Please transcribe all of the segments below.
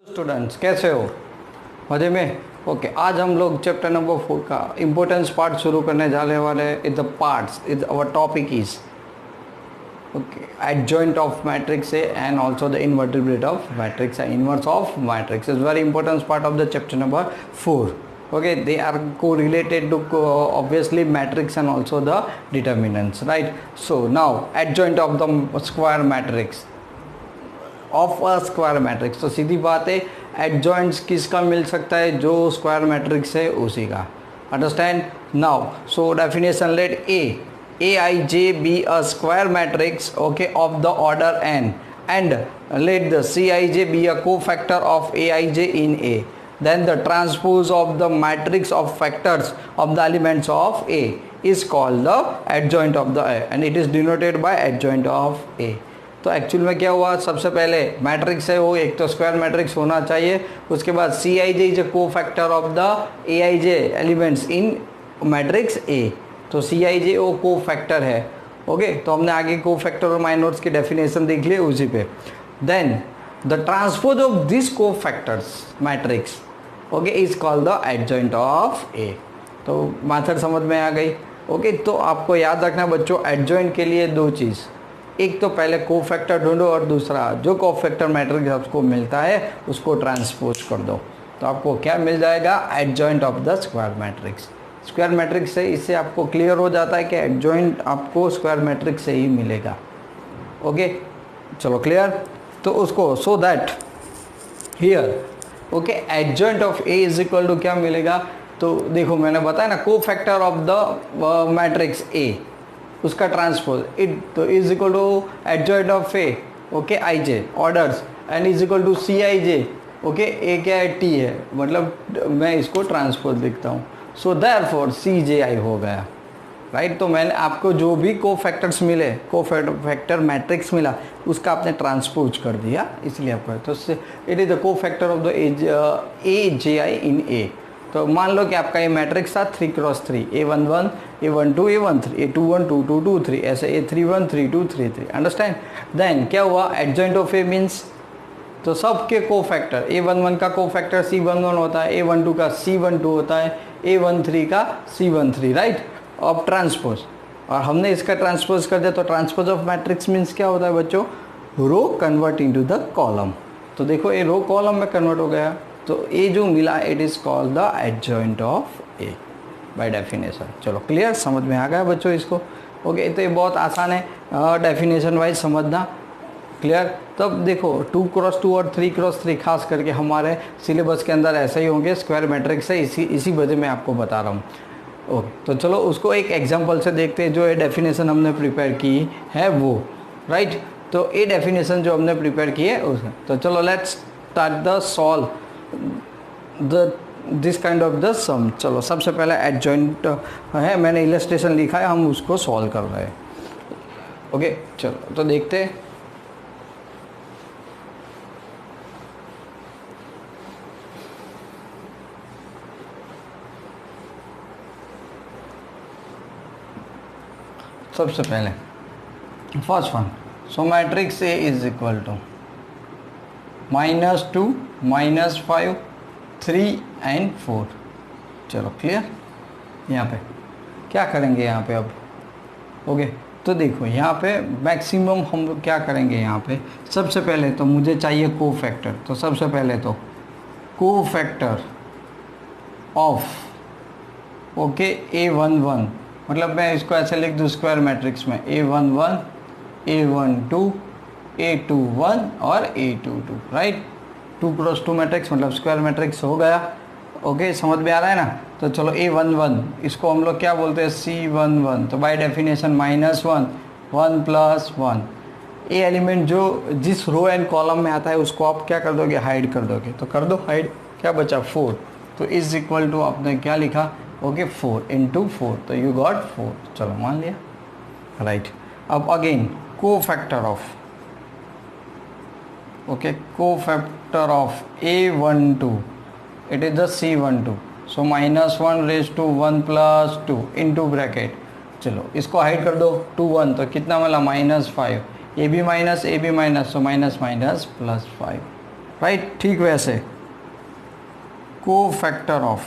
Students कैसे हो? मजे में? ओके आज हम लोग चैप्टर नंबर 4 का इम्पोर्टेंस पार्ट शुरू करने जाने वाले हैं. In the parts is our topic is okay adjoint of matrix A and also the invertebrate of matrix and inverse of matrix is very important part of the chapter number 4. Okay, they are correlated to obviously matrix and also the determinants, right? So now adjoint of the square matrix of a square matrix. तो सीधी बात है एडजॉइंट्स किसका मिल सकता है? जो square matrix है उसी का. Understand now. So definition let A I J be a square matrix okay of the order N and let the C I J be a cofactor of A I J in A. Then the transpose of the matrix of factors of the elements of A is called the adjoint of the A and it is denoted by adjoint of A. तो actual में क्या हुआ? सबसे पहले matrix है वो एक तो स्क्वायर मैट्रिक्स होना चाहिए. उसके बाद सी आई जे इज अ को factor of the A I J elements in matrix A. तो सी आई जे वो को फैक्टर है. ओके तो हमने आगे को फैक्टर और माइनर्स की डेफिनेशन देख ली उसी पे. Then the transpose of this cofactors matrix okay is called the adjoint of A. तो मेथड समझ में आ गई. ओके तो आपको याद रखना बच्चों एडजॉइंट के लिए दो चीज़. एक तो पहले को फैक्टर ढूंढो और दूसरा जो को फैक्टर मैट्रिक्स आपको मिलता है उसको ट्रांसपोज कर दो. तो आपको क्या मिल जाएगा? Adjoint of the square matrix. Square matrix से इससे आपको क्लियर हो जाता है कि एडजॉइंट आपको स्क्वायर मैट्रिक्स से ही मिलेगा. ओके चलो क्लियर. तो उसको so that here okay adjoint of A is equal to क्या मिलेगा? तो देखो मैंने बताया ना cofactor of the matrix A उसका ट्रांसपोज इट तो is equal to adjoint of A okay i j orders and is equal to c I j okay A क्या है? टी है. मतलब मैं इसको ट्रांसपोज लिखता हूँ. सो देयरफॉर सी जे आई हो गया. राइट तो मैंने आपको जो भी को फैक्टर्स मिले को फैक्टर मैट्रिक्स मिला उसका आपने ट्रांसपोज कर दिया इसलिए आपको. तो इट इज़ द को फैक्टर ऑफ द ए जे आई इन ए. तो मान लो कि आपका ये मैट्रिक्स था 3x3 A11 A12 A13 A21 22 23 ऐसे A31 32 33. अंडरस्टैंड. देन क्या हुआ? एडजॉइंट ऑफ ए मीन्स तो सबके को फैक्टर A11 का को फैक्टर C11 होता है, A12 का C12 होता है, A13 का C13. राइट. अब ट्रांसपोज और हमने इसका ट्रांसपोज कर दिया. तो ट्रांसपोज ऑफ मैट्रिक्स मीन्स क्या होता है बच्चों? रो कन्वर्ट इनटू द कॉलम. तो देखो ये रो कॉलम में कन्वर्ट हो गया. तो ये जो मिला it is called the adjoint of A by definition. चलो क्लियर समझ में आ गया बच्चों इसको. ओके तो ये बहुत आसान है डेफिनेशन वाइज समझना. क्लियर. तब देखो 2x2 और 3x3 खास करके हमारे सिलेबस के अंदर ऐसे ही होंगे स्क्वायर मैट्रिक्स है. इसी वजह मैं आपको बता रहा हूँ. ओके तो चलो उसको एक एग्जांपल से देखते हैं. जो ये डेफिनेशन हमने प्रिपेयर की है वो. राइट. तो ये डेफिनेशन जो हमने प्रिपेयर की है उसमें तो चलो let's start the solve this kind of the sum. चलो सबसे पहले एडजॉइंट है मैंने इलस्ट्रेशन लिखा है हम उसको सॉल्व कर रहे हैं. ओके चलो तो देखते हैं. सबसे पहले first one. So matrix A is equal to -2 -5 3 and 4. चलो क्लियर. यहाँ पे क्या करेंगे यहाँ पे अब? ओके तो देखो यहाँ पे मैक्सिमम हम क्या करेंगे यहाँ पे. सबसे पहले तो मुझे चाहिए को फैक्टर. तो सबसे पहले तो को फैक्टर ऑफ ओके A11 मतलब मैं इसको ऐसे लिख दूँ स्क्वायर मैट्रिक्स में A11 A12 A21 और A22. राइट. 2x2 मैट्रिक्स मतलब स्क्वायर मैट्रिक्स हो गया. ओके समझ में आ रहा है ना. तो चलो A11 इसको हम लोग क्या बोलते हैं? C11. तो बाय डेफिनेशन -1 1 + 1. ए एलिमेंट जो जिस रो एंड कॉलम में आता है उसको आप क्या कर दोगे? हाइड कर दोगे. तो कर दो हाइड. क्या बचा? 4. तो इज इक्वल टू आपने क्या लिखा? ओके 4 × 4. तो यू गॉट 4. चलो मान लिया. राइट. अब अगेन को factor of okay cofactor of A12 it is the C12. so -1 raised to 1 + 2 into bracket. चलो इसको हाइड कर दो 2 1 तो कितना मिला? -5. A B minus so minus +5. Right. ठीक वैसे कोफैक्टर ऑफ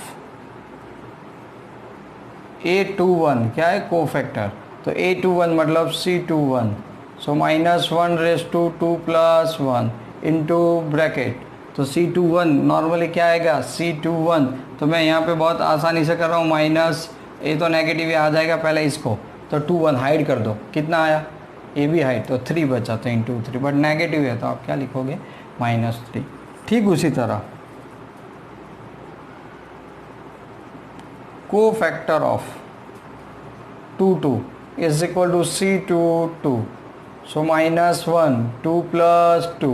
A21 क्या है, कोफैक्टर, तो A21 मतलब C21, so -1 raise to 2 + 1 into bracket, तो C21 नॉर्मली क्या आएगा C21, तो मैं यहाँ पे बहुत आसानी से कर रहा हूँ माइनस, ये तो नेगेटिव ही आ जाएगा पहले इसको, तो 21 हाइड कर दो, कितना आया, ये भी हाइड, तो 3 बचा, तो इंटू 3, बट नेगेटिव है तो आप क्या लिखोगे -3। ठीक उसी तरह cofactor of 2 is equal to C22, so -1 2 + 2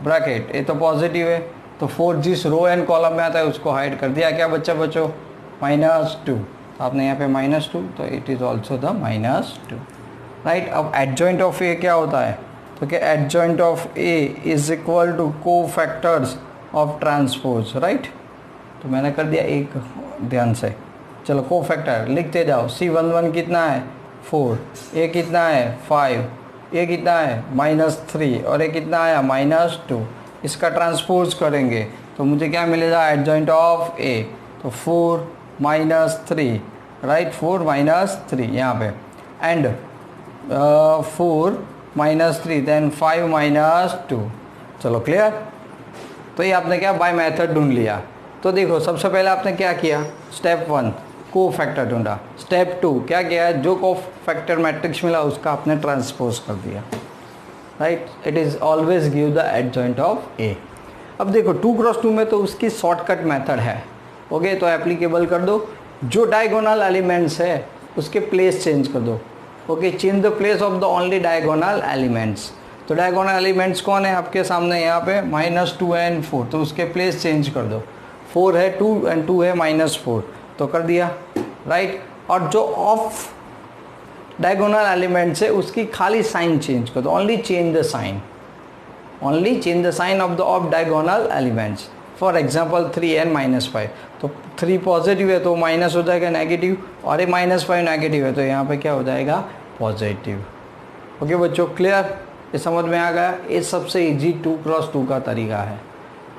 bracket, ये तो पॉजिटिव है, तो 4 जिस रो एंड कॉलम में आता है उसको हाइड कर दिया, क्या बच्चा बच्चों -2, तो आपने यहाँ पे -2, तो it is also the -2, right. अब एडजॉइंट ऑफ ए क्या होता है, तो क्या adjoint of A is equal to cofactors of transpose, right. तो मैंने कर दिया एक, ध्यान से चलो कोफैक्टर लिखते जाओ, C11 कितना है 4, ए कितना है 5, ये कितना है -3 और ये कितना आया -2, इसका ट्रांसपोज करेंगे तो मुझे क्या मिलेगा एडजॉइंट ऑफ ए, तो 4 -3, राइट, 4 -3 यहाँ पे, एंड 4 -3 देन 5 -2, चलो क्लियर। तो ये आपने क्या बाय मेथड ढूंढ लिया। तो देखो सबसे पहले आपने क्या किया, स्टेप 1 कोफैक्टर ढूंढा, स्टेप 2 क्या किया है, जो कोफैक्टर मैट्रिक्स मिला उसका आपने ट्रांसपोज कर दिया, right. It is always give the adjoint of A. अब देखो 2x2 में तो उसकी शॉर्टकट मेथड है, ओके, तो एप्लीकेबल कर दो, जो डायगोनल एलिमेंट्स है उसके प्लेस चेंज कर दो, okay, change the place of the only diagonal elements. तो डायगोनल एलिमेंट्स कौन है आपके सामने यहाँ पे -2 एंड 4, तो उसके प्लेस चेंज कर दो, 4 है 2 एंड 2 है -4, तो कर दिया, राइट। और जो ऑफ डायगोनल एलिमेंट्स है उसकी खाली साइन चेंज कर दो, only change the sign, only change the sign of the off diagonal elements. For example 3 and -5, तो 3 पॉजिटिव है तो माइनस हो जाएगा नेगेटिव, और ये -5 नेगेटिव है तो यहाँ पे क्या हो जाएगा पॉजिटिव। ओके बच्चों, क्लियर, ये समझ में आ गया। ये सबसे इजी 2x2 का तरीका है।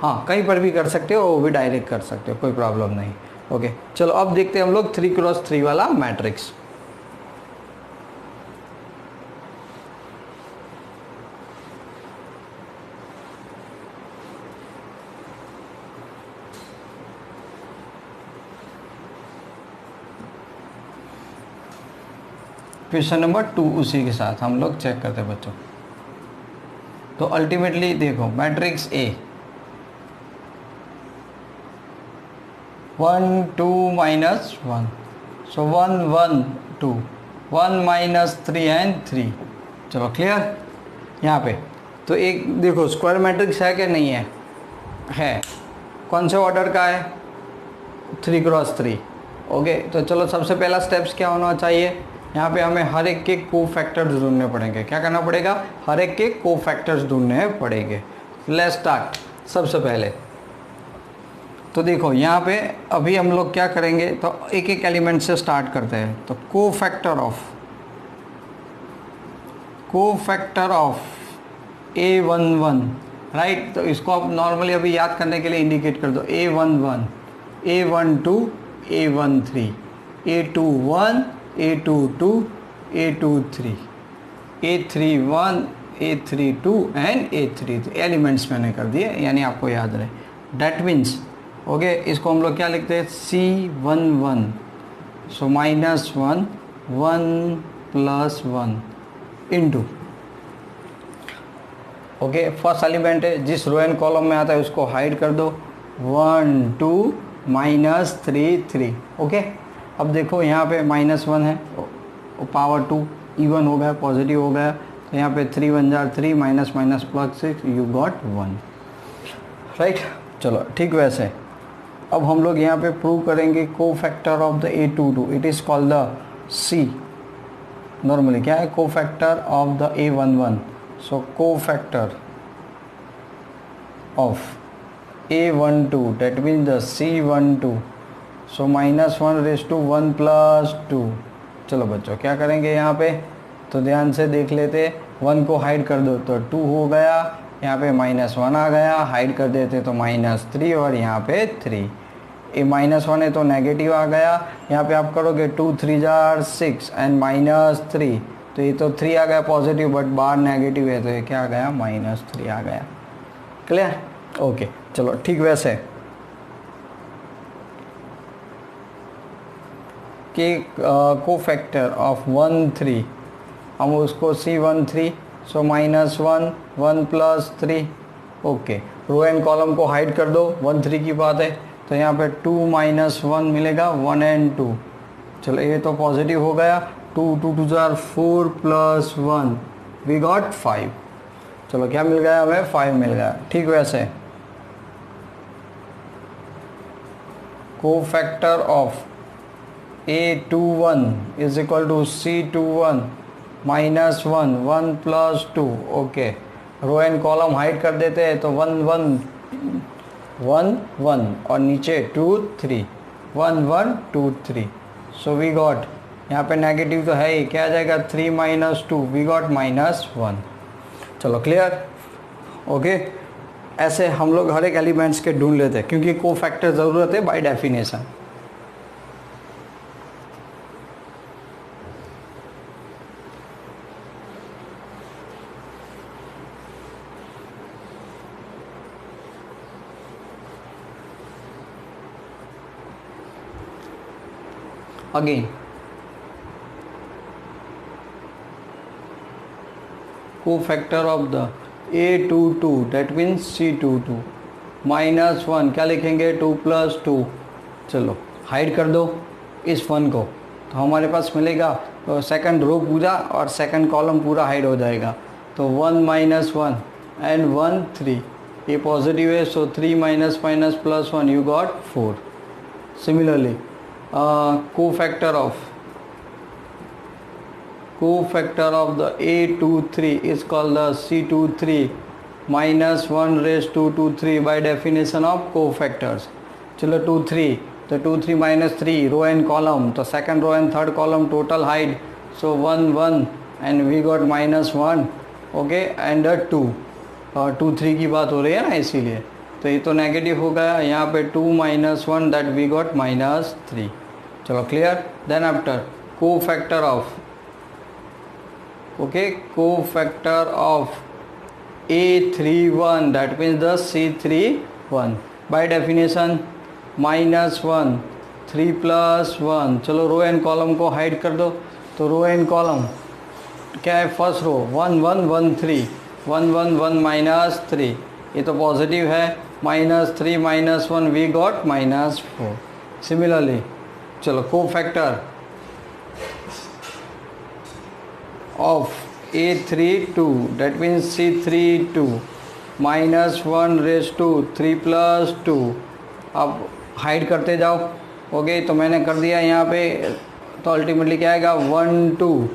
हाँ, कहीं पर भी कर सकते हो, वो भी डायरेक्ट कर सकते हो, कोई प्रॉब्लम नहीं। ओके चलो अब देखते हैं हम लोग 3x3 वाला मैट्रिक्स। क्वेश्चन नंबर 2 उसी के साथ हम लोग चेक करते हैं बच्चों। तो अल्टीमेटली देखो मैट्रिक्स ए 1 2 -1, सो 1 1 2, 1 -3 एंड 3, चलो क्लियर। यहाँ पे तो एक देखो स्क्वायर मैट्रिक्स है कि नहीं है, है। कौन से ऑर्डर का है 3x3। ओके तो चलो सबसे पहला स्टेप्स क्या होना चाहिए, यहाँ पे हमें हर एक के कोफैक्टर्स ढूंढने पड़ेंगे। क्या करना पड़ेगा, हर एक के कोफैक्टर्स ढूंढने पड़ेंगे। Let's start. सबसे पहले तो देखो यहाँ पे अभी हम लोग क्या करेंगे, तो एक एक एलिमेंट से स्टार्ट करते हैं। तो कोफैक्टर ऑफ A11, राइट। तो इसको आप नॉर्मली अभी याद करने के लिए इंडिकेट कर दो, A11, A12, A13, A21, A22, A23, A31, A32 and A33 elements मैंने कर दिए, यानी आपको याद रहे। डैट मीन्स ओके, इसको हम लोग क्या लिखते हैं C11, सो -1 1 + 1 इंटू, ओके फर्स्ट एलिमेंट है, जिस रो एंड कॉलम में आता है उसको हाइड कर दो, 1 2 -3 3। ओके अब देखो यहाँ पे -1 है, पावर 2 इवन हो गया, पॉजिटिव हो गया, तो यहाँ पे 3 1 जार 3 -6 यू गॉट 1, राइट। चलो ठीक वैसे अब हम लोग यहाँ पे प्रूव करेंगे cofactor of the A22, it is called the C। Normally क्या है, cofactor of the A11, so cofactor of A12 that means the C12, सो -1 + 2। चलो बच्चों क्या करेंगे यहाँ पे, तो ध्यान से देख लेते, 1 को हाइड कर दो तो 2 हो गया, यहाँ पे -1 आ गया, हाइड कर देते तो -3 और यहाँ पे 3, ये -1 है तो नेगेटिव आ गया। यहाँ पे आप करोगे 2 3 जार 6 एंड -3, तो ये तो 3 आ गया पॉजिटिव, बट बाहर नेगेटिव है तो ये क्या आ गया, -3 आ गया। क्लियर? ओके, चलो ठीक। वैसे कि कोफैक्टर ऑफ 1 3, हम उसको C13, so -1 1 + 3। Okay, row and column को हाइड कर दो, 1 3 की बात है, तो यहाँ पे 2 - 1 मिलेगा, 1 and 2। चलो ये तो पॉजिटिव हो गया, 2 2 2 जार 4 + 1 वी गॉट 5। चलो क्या मिल गया हमें, 5 मिल गया। ठीक, वैसे cofactor of A21 is equal to C21 -1 1 + 2। Okay, row and column hide कर देते हैं तो 1 1 1 1 और नीचे 2 3 1 1 2 3, सो वी गॉट, यहाँ पे नेगेटिव तो है ही, क्या आ जाएगा 3 - 2 वी गॉट -1। चलो क्लियर? ओके, ऐसे हम लोग हर एक एलिमेंट्स के ढूंढ लेते हैं क्योंकि कोफैक्टर ज़रूरत है by definition. Again, cofactor of the A22 that means C22 -1, क्या लिखेंगे, 2 + 2। चलो हाइड कर दो इस 1 को, तो हमारे पास मिलेगा, तो सेकंड रो पूरा और सेकंड कॉलम पूरा हाइड हो जाएगा, तो 1 - 1 एंड 1 3, ये पॉजिटिव है, सो 3 - +1 you got 4। Similarly cofactor of the A23 is called the C23 -1 raised to 2 3 by definition of cofactors। चलो 2 3, तो 2 3 - 3 रो एंड कॉलम, तो second row and third column total hide, so 1 1 and we got -1। Okay, and 2 2 3 की बात हो रही है ना, इसीलिए तो ये तो नेगेटिव हो गया, यहाँ पे 2 - 1 दैट वी गॉट -3। चलो clear? Then after cofactor of, okay, cofactor of A31 that means the C31 by definition -1 3 + 1। चलो रो एंड कॉलम को हाइड कर दो, तो रो एंड कॉलम क्या है, फर्स्ट रो 1 1 1 3 1 1 1 -3, ये तो पॉजिटिव है, -3 - 1 वी गॉट -4। सिमिलरली चलो cofactor of A32 that means C32 -1 raised to 3 + 2। अब हाइड करते जाओ। ओके, तो मैंने कर दिया यहाँ पे, तो अल्टीमेटली क्या आएगा, 1 2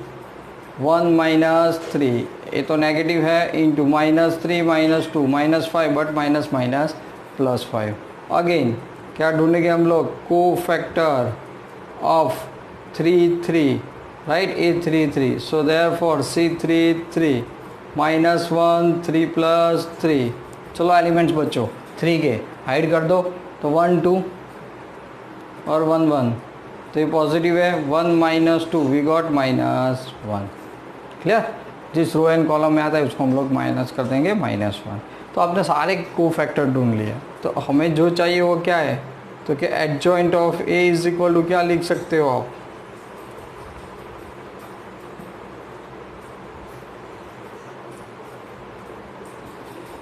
1 -3, ये तो नेगेटिव है, इंटू -3 - 2 -5, बट +5। अगेन क्या ढूंढेंगे हम लोग, cofactor of 3 3 right, A33, so therefore C33 -1 3 + 3। चलो एलिमेंट्स बच्चों 3 के हाइड कर दो, तो 1 2 और 1 1, तो ये पॉजिटिव है, 1 - 2 वी गॉट -1। क्लियर? जिस रो एंड कॉलम में आता है उसको हम लोग माइनस कर देंगे -1। तो आपने सारे कोफैक्टर ढूंढ लिए, तो हमें जो चाहिए वो क्या है, तो क्या adjoint of A is equal to क्या लिख सकते हो आप,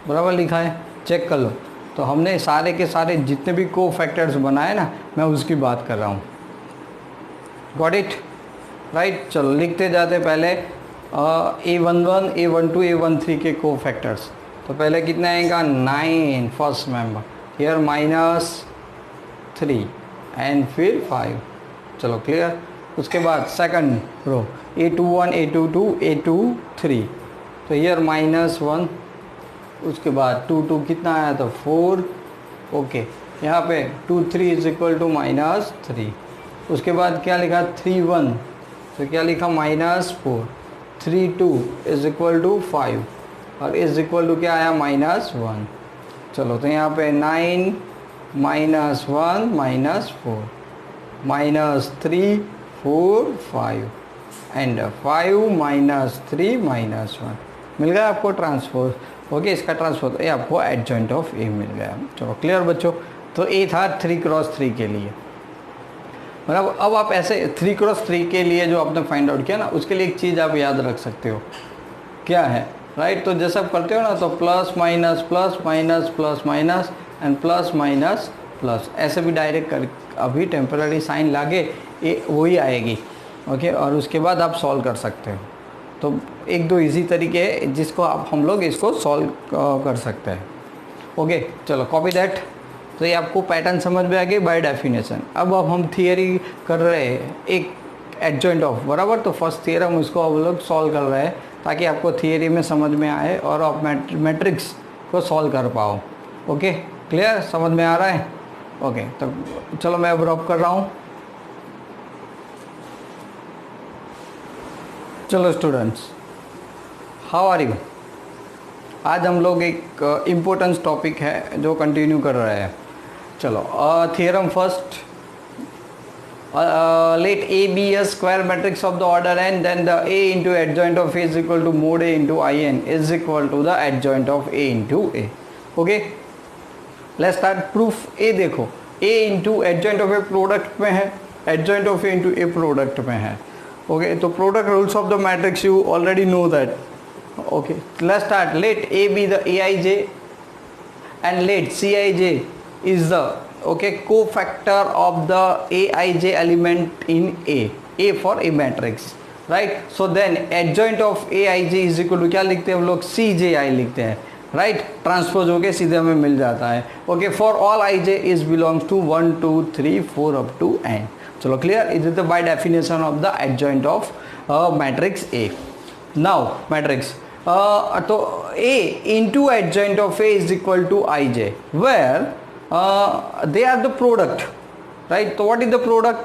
बराबर लिखा है, चेक कर लो। तो हमने सारे के सारे जितने भी कोफैक्टर्स बनाए ना, मैं उसकी बात कर रहा हूँ। Got it? राइट, चलो लिखते जाते पहले A11 A12 A13 के कोफैक्टर्स। तो पहले कितना आएगा, 9 फर्स्ट मेंबर, हियर -3 एंड फिर 5। चलो क्लियर? उसके बाद second row A21 A22 A23, तो हियर -1, उसके बाद 2 2 कितना आया था, 4। ओके, यहाँ पे 2 3 इज इक्वल टू -3। उसके बाद क्या लिखा, 3 1, तो क्या लिखा, -4। 3 2 इज इक्वल टू 5। और इज इक्वल टू क्या आया -1। चलो तो यहाँ पे 9 -1 -4 -3 4 5 एंड 5 -3 -1 मिल गया आपको ट्रांसपोज। ओके, इसका ट्रांसपोज ये आपको एडजॉइंट ऑफ ए मिल गया। चलो क्लियर बच्चों। तो ए था 3x3 के लिए। मतलब अब आप ऐसे 3x3 के लिए जो आपने फाइंड आउट किया ना, उसके लिए एक चीज़ आप याद रख सकते हो, क्या है, राइट। तो जैसे आप करते हो ना, तो plus minus plus minus plus minus and plus minus plus, ऐसे भी डायरेक्ट कर अभी टेम्पररी साइन लागे ये वही आएगी। ओके, और उसके बाद आप सॉल्व कर सकते हो। तो एक दो इजी तरीके हैं जिसको आप हम लोग इसको सॉल्व कर सकते हैं। ओके, चलो कॉपी दैट। तो ये आपको पैटर्न समझ में आ गई बाय डेफिनेशन। अब हम थियरी कर रहे हैं एक एडजॉइंट ऑफ, बराबर। तो फर्स्ट थियरम उसको हम लोग सॉल्व कर रहे हैं ताकि आपको थियरी में समझ में आए और आप मैट्रिक्स को सॉल्व कर पाओ। ओके, क्लियर, समझ में आ रहा है। ओके, तो चलो मैं अब ड्रॉप कर रहा हूँ। चलो स्टूडेंट्स, हाउ आर यू। आज हम लोग एक इम्पोर्टेंस टॉपिक है जो कंटिन्यू कर रहे हैं। चलो theorem first, let A be a square matrix of the order n, then the A into adjoint of A is equal to mod A into In is equal to the adjoint of A into A. Okay, let's start proof। A देखो, A into adjoint of A product में है, adjoint of A into A product में है। Okay, तो product rules of the matrix you already know that. Okay, let's start। let A be the Aij and let Cij is the cofactor of the Aij element in A for A matrix, right। so then adjoint of Aij is equal to क्या लिखते हैं हम लोग, Cji लिखते हैं, right। Transpose होके सीधे हमें मिल जाता है। Okay, for all Ij is belongs to 1 2 3 4 up to n। चलो clear, it is the by definition of the adjoint of matrix A। Now matrix तो A into adjoint of A is equal to Ij where they are the product, right। तो what is the product,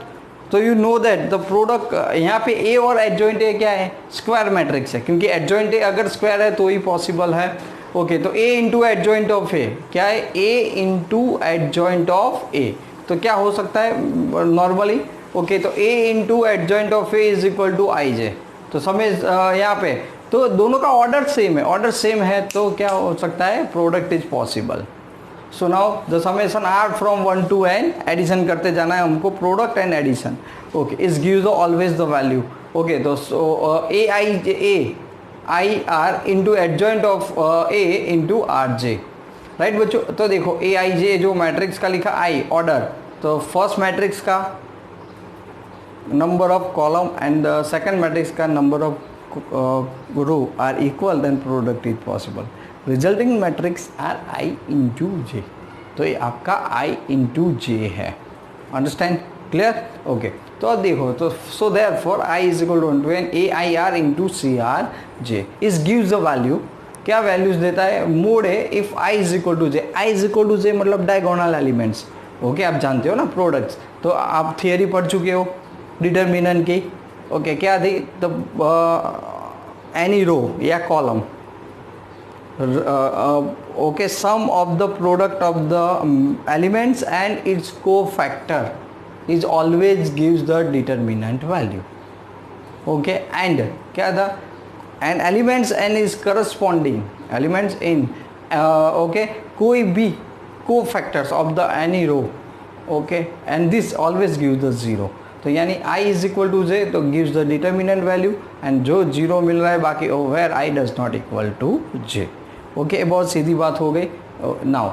तो you know that the product यहाँ पे A और adjoint A क्या है, square matrix है, क्योंकि adjoint A अगर स्क्वायर है तो ही पॉसिबल है। ओके, तो A into adjoint of A क्या है, A into adjoint of A, तो क्या हो सकता है नॉर्मली। ओके, तो A into adjoint of A is equal to Ij। तो समय यहाँ पे तो दोनों का ऑर्डर सेम है, ऑर्डर सेम है, तो क्या हो सकता है, product is possible. So now the summation R from 1 to n, addition करते जाना है हमको, product and addition. Okay, is gives always the value. Okay, तो A i r into adjoint of A into r j, right बच्चों। तो देखो ए I जे जो matrix का लिखा आई ऑर्डर, तो फर्स्ट मैट्रिक्स का number of column and the second matrix का number of row are equal, then product is possible. Resulting matrix are I into j, तो ये आपका I इंटू जे है। Understand, clear. ओके, तो अब देखो, तो so therefore I is equal to n A i r into c r j is gives the value, क्या values देता है, मोड है if I is equal to j. I is equal to j मतलब diagonal elements. Okay, आप जानते हो ना products, तो आप थियरी पढ़ चुके हो डिटर्मिनेंट की। ओके, क्या थी, तो एनी रो या column, okay, sum of the product of the elements and its cofactor is always gives the determinant value। okay, and क्या था, and elements n is corresponding elements in okay, कोई भी cofactors of the any row। okay, and this always gives the 0। तो यानी I is equal to j तो gives the determinant value, and जो 0 मिल रहा है बाकी where I does not equal to j। Okay, बहुत सीधी बात हो गई। नाउ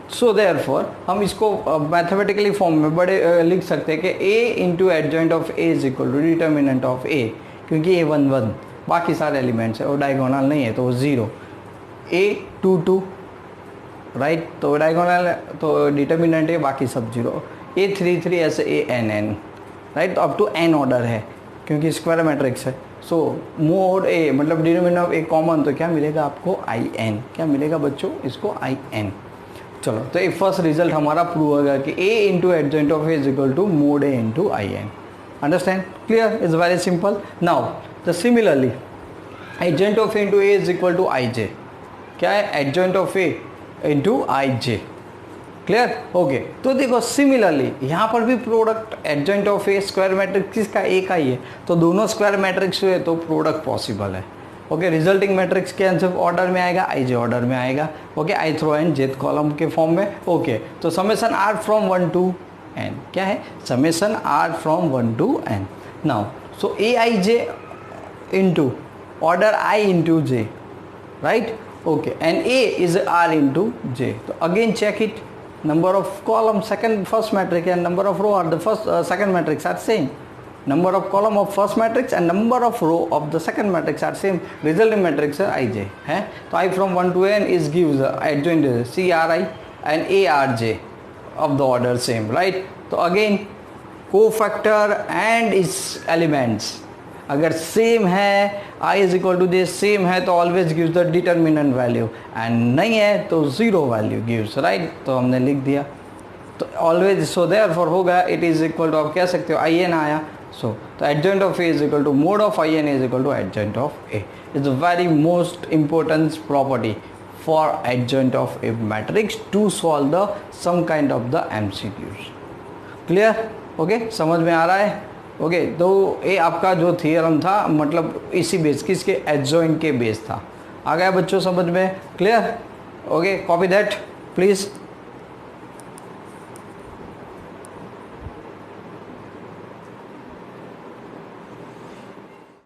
सो देयरफॉर हम इसको मैथमेटिकली फॉर्म में बड़े लिख सकते हैं कि A into adjoint of A is equal to determinant of A, क्योंकि A 1 1 बाकी सारे एलिमेंट्स है और डायगोनल नहीं है तो वो 0, A 2 2 राइट, तो डायगोनल है तो डिटर्मिनेंट है, बाकी सब 0, A 3 3 ऐसे A n n, राइट। तो अप टू n ऑर्डर है क्योंकि स्क्वायर मैट्रिक्स है। सो मोड ए मतलब डिनोमिनेटर ऑफ ए कॉमन, तो क्या मिलेगा आपको In, क्या मिलेगा बच्चों, इसको In। चलो, तो ये फर्स्ट रिजल्ट हमारा प्रूव होगा कि A into adjoint of A is equal to mod A into In। Understand, clear, is very simple. Now the similarly adjoint of A into A is equal to Ij। क्या है, adjoint of A into I J. Clear, okay. तो देखो similarly यहाँ पर भी product adjoint of A square matrix किसका, A का ही है, तो दोनों स्क्वायर मैट्रिक्स हुए तो प्रोडक्ट पॉसिबल है। ओके, रिजल्टिंग मैट्रिक्स के आंसर ऑर्डर में आएगा, आई जे ऑर्डर में आएगा। Okay, I through N jth column के फॉर्म में। ओके, तो summation R from 1 to N, क्या है, summation R from 1 to N. Now so A I J into order I into J, right, okay, and A is R into J. So again check it, number of column first matrix and number of row are the second matrix are same, number of column of first matrix and number of row of the second matrix are same, resulting matrix है IJ है। तो I from 1 to n is gives adjoint CRI and ARJ of the order same, right। तो again cofactor and its elements अगर same है, i is equal to J same है तो always gives the determinant value, and नहीं है तो zero value gives, right. तो हमने लिख दिया, तो ऑलवेज, सो देयरफॉर होगा इट इज इक्वल टू, आप कह सकते हो आई एन आया, सो तो adjoint of A is equal to mod of I N is equal to adjoint of A. Is a very most important property for adjoint of A matrix to solve the some kind of the MCQs. Clear, okay, समझ में आ रहा है। Okay, तो ये आपका जो theorem था मतलब इसी बेस, किसके, एडजॉइंट के बेस था। आ गया बच्चों समझ में, clear, okay, copy that please.